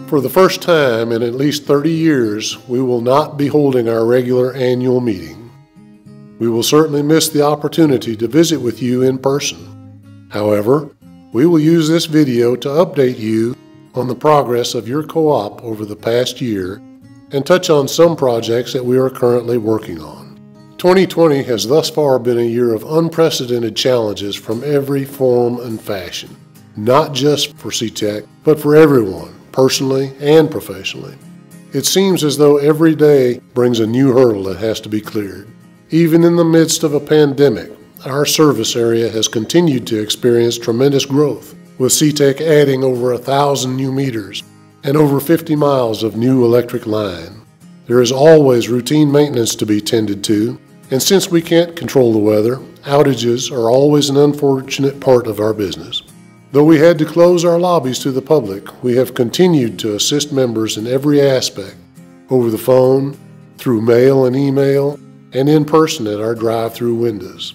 For the first time in at least 30 years, we will not be holding our regular annual meeting. We will certainly miss the opportunity to visit with you in person. However, we will use this video to update you on the progress of your co-op over the past year and touch on some projects that we are currently working on. 2020 has thus far been a year of unprecedented challenges from every form and fashion, not just for CTEC, but for everyone, personally and professionally. It seems as though every day brings a new hurdle that has to be cleared. Even in the midst of a pandemic, our service area has continued to experience tremendous growth, with CTEC adding over 1,000 new meters and over 50 miles of new electric line. There is always routine maintenance to be tended to, and since we can't control the weather, outages are always an unfortunate part of our business. Though we had to close our lobbies to the public, we have continued to assist members in every aspect, over the phone, through mail and email, and in person at our drive-through windows.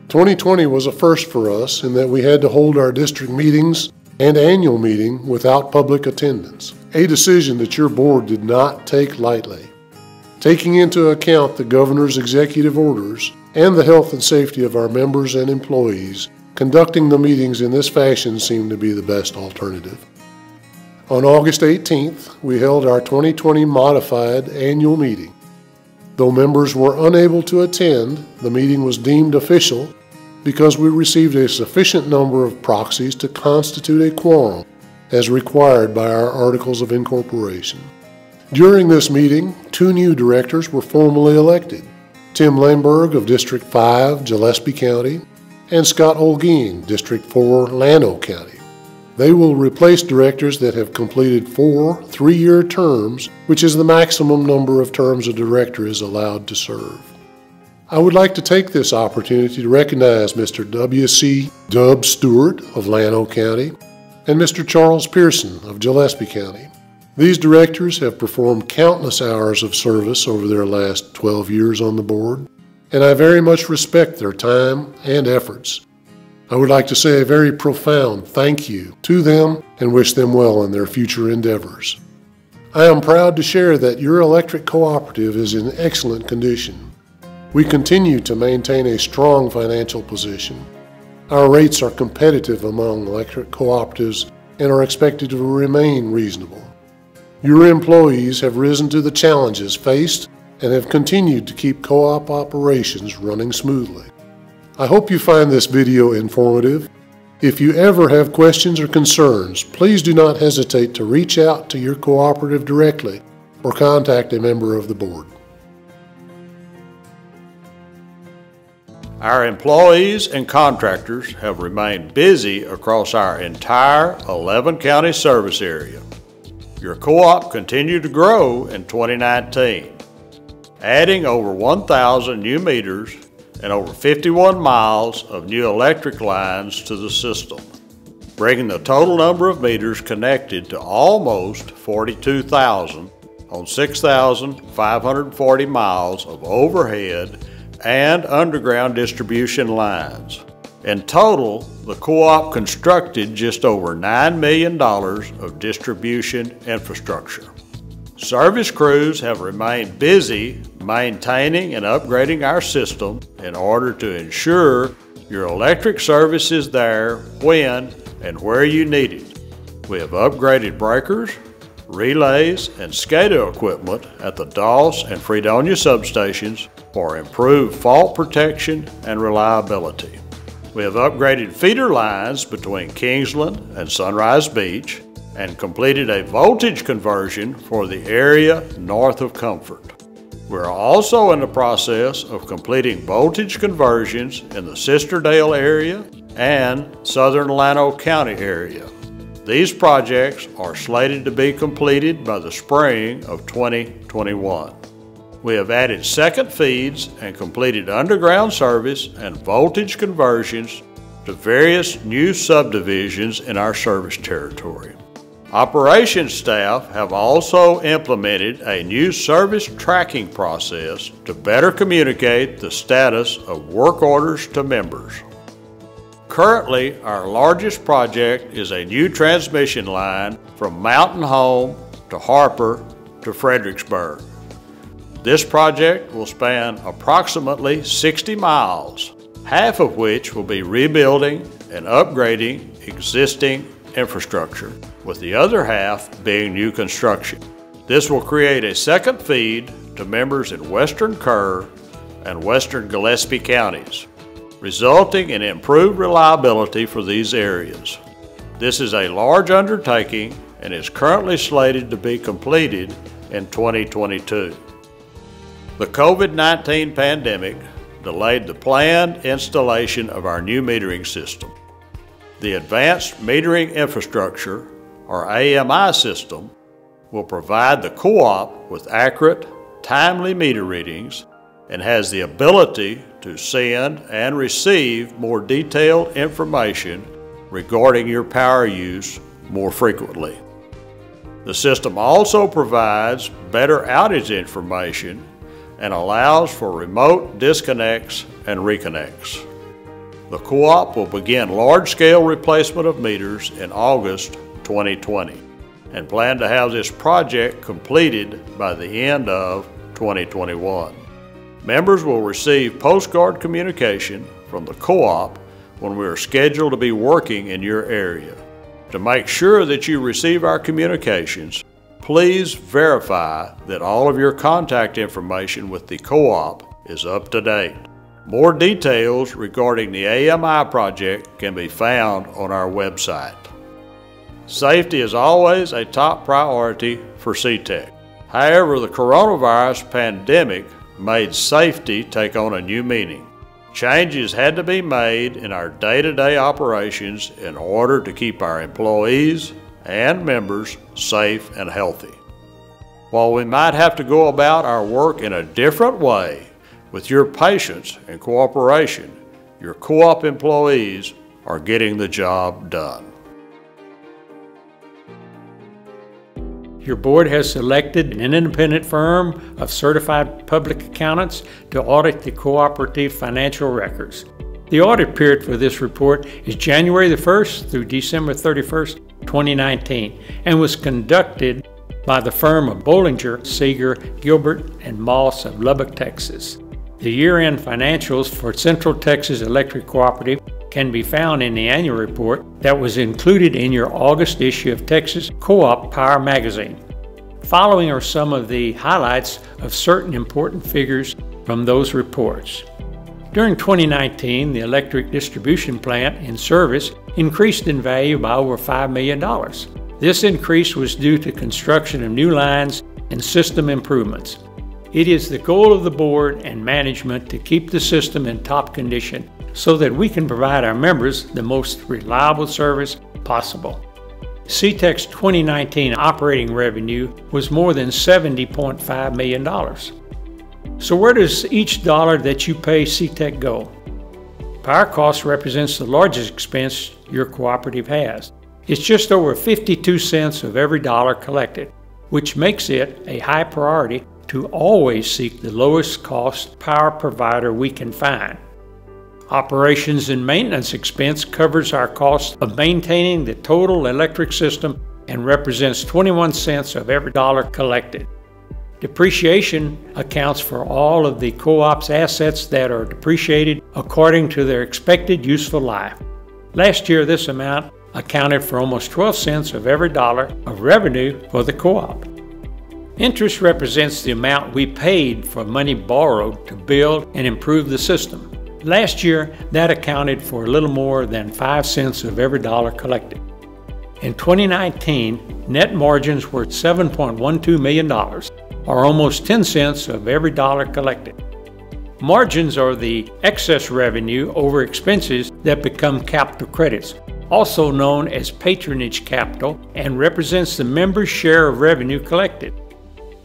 2020 was a first for us in that we had to hold our district meetings and annual meeting without public attendance, a decision that your board did not take lightly. Taking into account the governor's executive orders and the health and safety of our members and employees, conducting the meetings in this fashion seemed to be the best alternative. On August 18th, we held our 2020 modified annual meeting. Though members were unable to attend, the meeting was deemed official because we received a sufficient number of proxies to constitute a quorum as required by our Articles of Incorporation. During this meeting, 2 new directors were formally elected, Tim Lamberg of District 5, Gillespie County, and Scott Olguin, District 4, Llano County. They will replace directors that have completed 4 3-year terms, which is the maximum number of terms a director is allowed to serve. I would like to take this opportunity to recognize Mr. W.C. Dub Stewart of Llano County and Mr. Charles Pearson of Gillespie County. These directors have performed countless hours of service over their last 12 years on the board, and I very much respect their time and efforts. I would like to say a very profound thank you to them and wish them well in their future endeavors. I am proud to share that your electric cooperative is in excellent condition. We continue to maintain a strong financial position. Our rates are competitive among electric cooperatives and are expected to remain reasonable. Your employees have risen to the challenges faced and have continued to keep co-op operations running smoothly. I hope you find this video informative. If you ever have questions or concerns, please do not hesitate to reach out to your cooperative directly or contact a member of the board. Our employees and contractors have remained busy across our entire 11-county service area. Your co-op continued to grow in 2019, adding over 1,000 new meters and over 51 miles of new electric lines to the system, bringing the total number of meters connected to almost 42,000 on 6,540 miles of overhead and underground distribution lines. In total, the co-op constructed just over $9 million of distribution infrastructure. Service crews have remained busy maintaining and upgrading our system in order to ensure your electric service is there when and where you need it. We have upgraded breakers, relays, and SCADA equipment at the Doss and Fredonia substations for improved fault protection and reliability. We have upgraded feeder lines between Kingsland and Sunrise Beach and completed a voltage conversion for the area north of Comfort. We're also in the process of completing voltage conversions in the Sisterdale area and southern Llano County area. These projects are slated to be completed by the spring of 2021. We have added second feeds and completed underground service and voltage conversions to various new subdivisions in our service territory. Operations staff have also implemented a new service tracking process to better communicate the status of work orders to members. Currently, our largest project is a new transmission line from Mountain Home to Harper to Fredericksburg. This project will span approximately 60 miles, half of which will be rebuilding and upgrading existing infrastructure, with the other half being new construction. This will create a second feed to members in western Kerr and western Gillespie counties, resulting in improved reliability for these areas. This is a large undertaking and is currently slated to be completed in 2022. The COVID-19 pandemic delayed the planned installation of our new metering system. The Advanced Metering Infrastructure, or AMI system, will provide the co-op with accurate, timely meter readings and has the ability to send and receive more detailed information regarding your power use more frequently. The system also provides better outage information and allows for remote disconnects and reconnects. The co-op will begin large-scale replacement of meters in August 2020 and plan to have this project completed by the end of 2021. Members will receive postcard communication from the co-op when we are scheduled to be working in your area. To make sure that you receive our communications, please verify that all of your contact information with the co-op is up to date. More details regarding the AMI project can be found on our website. Safety is always a top priority for CTEC. However, the coronavirus pandemic made safety take on a new meaning. Changes had to be made in our day-to-day operations in order to keep our employees and members safe and healthy. While we might have to go about our work in a different way, with your patience and cooperation, your co-op employees are getting the job done. Your board has selected an independent firm of certified public accountants to audit the cooperative financial records. The audit period for this report is January the 1st through December 31st, 2019, and was conducted by the firm of Bollinger, Seeger, Gilbert, and Moss of Lubbock, Texas. The year-end financials for Central Texas Electric Cooperative can be found in the annual report that was included in your August issue of Texas Co-op Power magazine. Following are some of the highlights of certain important figures from those reports. During 2019, the electric distribution plant in service increased in value by over $5 million. This increase was due to construction of new lines and system improvements. It is the goal of the board and management to keep the system in top condition so that we can provide our members the most reliable service possible. CTEC's 2019 operating revenue was more than $70.5 million. So where does each dollar that you pay CTEC go? Power cost represents the largest expense your cooperative has. It's just over 52 cents of every dollar collected, which makes it a high priority to always seek the lowest cost power provider we can find. Operations and maintenance expense covers our cost of maintaining the total electric system and represents 21 cents of every dollar collected. Depreciation accounts for all of the co-op's assets that are depreciated according to their expected useful life. Last year, this amount accounted for almost 12 cents of every dollar of revenue for the co-op. Interest represents the amount we paid for money borrowed to build and improve the system. Last year, that accounted for a little more than 5 cents of every dollar collected. In 2019, net margins were $7.12 million, or almost 10 cents of every dollar collected. Margins are the excess revenue over expenses that become capital credits, also known as patronage capital, and represents the members' share of revenue collected.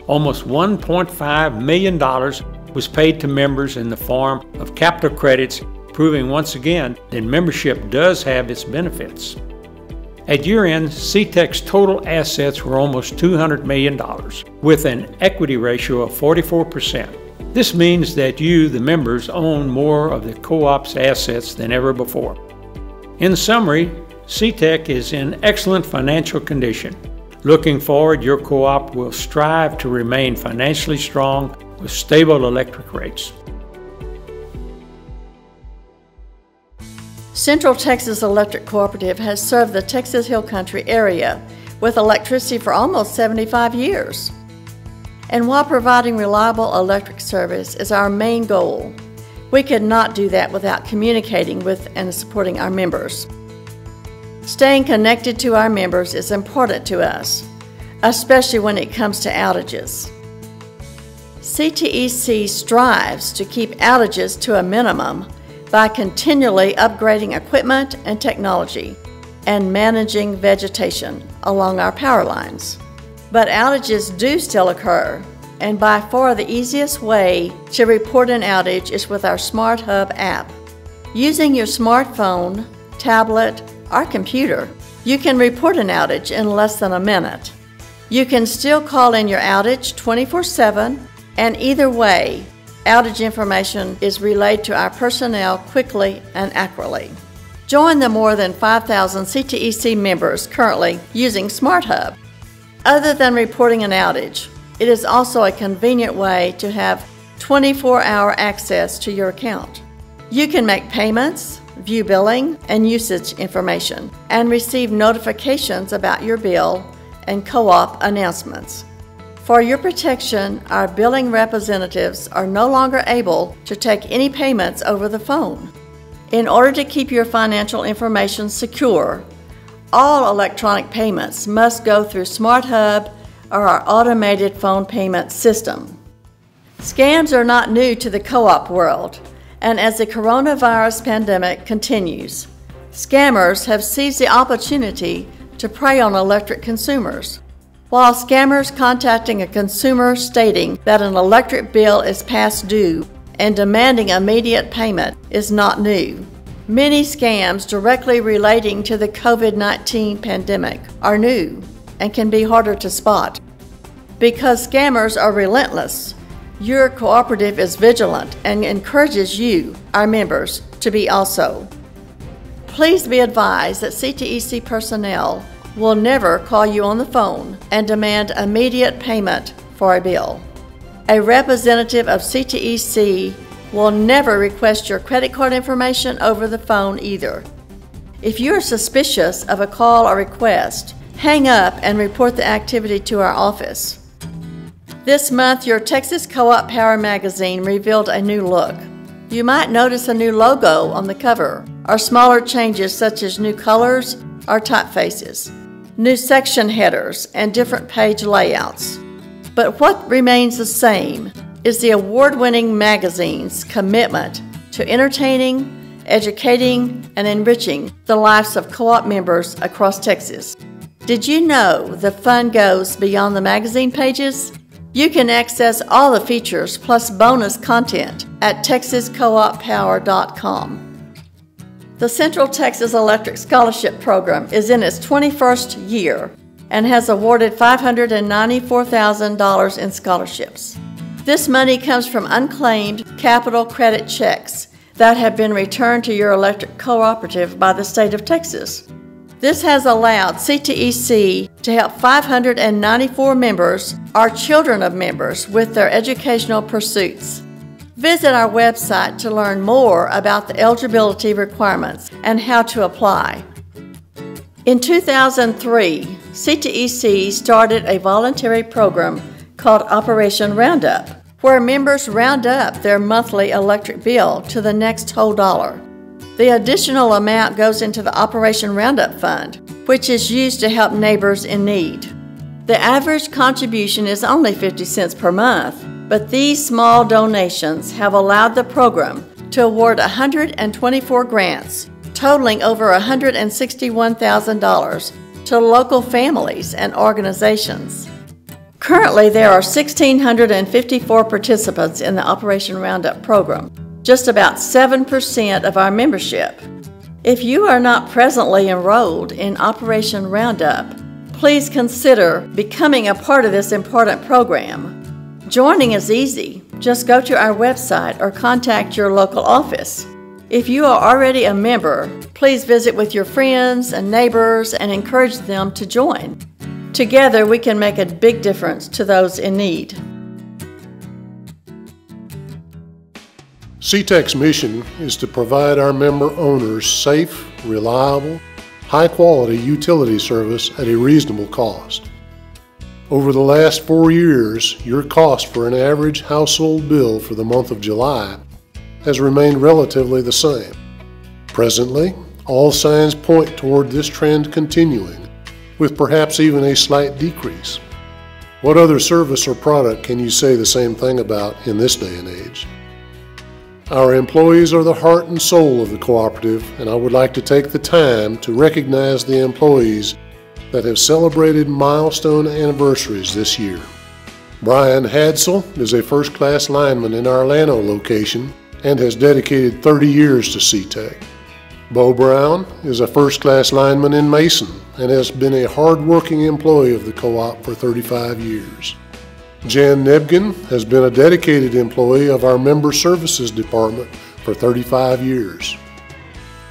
Almost $1.5 million was paid to members in the form of capital credits, proving once again that membership does have its benefits. At year-end, CTEC's total assets were almost $200 million, with an equity ratio of 44%. This means that you, the members, own more of the co-op's assets than ever before. In summary, CTEC is in excellent financial condition. Looking forward, your co-op will strive to remain financially strong with stable electric rates. Central Texas Electric Cooperative has served the Texas Hill Country area with electricity for almost 75 years. And while providing reliable electric service is our main goal, we could not do that without communicating with and supporting our members. Staying connected to our members is important to us, especially when it comes to outages. CTEC strives to keep outages to a minimum by continually upgrading equipment and technology and managing vegetation along our power lines. But outages do still occur, and by far the easiest way to report an outage is with our Smart Hub app. Using your smartphone, tablet, or computer, you can report an outage in less than a minute. You can still call in your outage 24/7, and either way, outage information is relayed to our personnel quickly and accurately. Join the more than 5,000 CTEC members currently using Smart Hub. Other than reporting an outage, it is also a convenient way to have 24-hour access to your account. You can make payments, view billing and usage information, and receive notifications about your bill and co-op announcements. For your protection, our billing representatives are no longer able to take any payments over the phone. In order to keep your financial information secure, all electronic payments must go through Smart Hub or our automated phone payment system. Scams are not new to the co-op world, and as the coronavirus pandemic continues, scammers have seized the opportunity to prey on electric consumers. While scammers contacting a consumer stating that an electric bill is past due and demanding immediate payment is not new, many scams directly relating to the COVID-19 pandemic are new and can be harder to spot. Because scammers are relentless, your cooperative is vigilant and encourages you, our members, to be also. Please be advised that CTEC personnel will never call you on the phone and demand immediate payment for a bill. A representative of CTEC will never request your credit card information over the phone either. If you are suspicious of a call or request, hang up and report the activity to our office. This month, your Texas Co-op Power magazine revealed a new look. You might notice a new logo on the cover, or smaller changes such as new colors or typefaces, new section headers, and different page layouts. But what remains the same is the award-winning magazine's commitment to entertaining, educating, and enriching the lives of co-op members across Texas. Did you know the fun goes beyond the magazine pages? You can access all the features plus bonus content at texascooppower.com. The Central Texas Electric Scholarship Program is in its 21st year and has awarded $594,000 in scholarships. This money comes from unclaimed capital credit checks that have been returned to your electric cooperative by the state of Texas. This has allowed CTEC to help 594 members or children of members with their educational pursuits. Visit our website to learn more about the eligibility requirements and how to apply. In 2003, CTEC started a voluntary program called Operation Roundup, where members round up their monthly electric bill to the next whole dollar. The additional amount goes into the Operation Roundup Fund, which is used to help neighbors in need. The average contribution is only 50 cents per month, but these small donations have allowed the program to award 124 grants, totaling over $161,000 to local families and organizations. Currently, there are 1,654 participants in the Operation Roundup program, just about 7% of our membership. If you are not presently enrolled in Operation Roundup, please consider becoming a part of this important program. Joining is easy. Just go to our website or contact your local office. If you are already a member, please visit with your friends and neighbors and encourage them to join. Together, we can make a big difference to those in need. CTEC's mission is to provide our member owners safe, reliable, high-quality utility service at a reasonable cost. Over the last 4 years, your cost for an average household bill for the month of July has remained relatively the same. Presently, all signs point toward this trend continuing, with perhaps even a slight decrease. What other service or product can you say the same thing about in this day and age? Our employees are the heart and soul of the cooperative, and I would like to take the time to recognize the employees that have celebrated milestone anniversaries this year. Brian Hadsell is a first-class lineman in our Llano location and has dedicated 30 years to CTEC. Bo Brown is a first-class lineman in Mason and has been a hard-working employee of the co-op for 35 years. Jan Nebgen has been a dedicated employee of our Member Services Department for 35 years.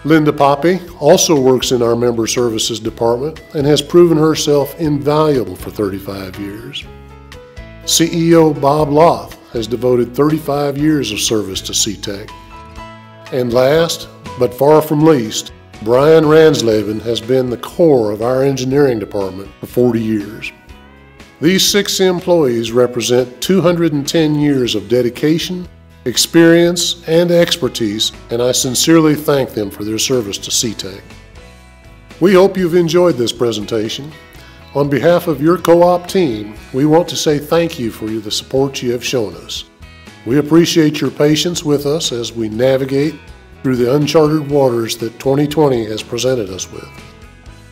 Linda Poppy also works in our Member Services Department and has proven herself invaluable for 35 years. CEO Bob Loth has devoted 35 years of service to CTEC. And last, but far from least, Brian Ransleben has been the core of our engineering department for 40 years. These 6 employees represent 210 years of dedication, experience, and expertise, and I sincerely thank them for their service to CTEC. We hope you've enjoyed this presentation. On behalf of your co-op team, we want to say thank you for the support you have shown us. We appreciate your patience with us as we navigate through the uncharted waters that 2020 has presented us with.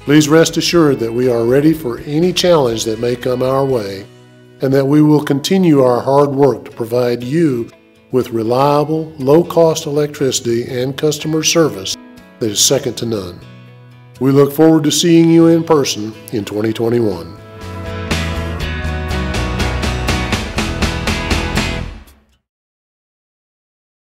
Please rest assured that we are ready for any challenge that may come our way, and that we will continue our hard work to provide you with reliable, low-cost electricity and customer service that is second to none. We look forward to seeing you in person in 2021.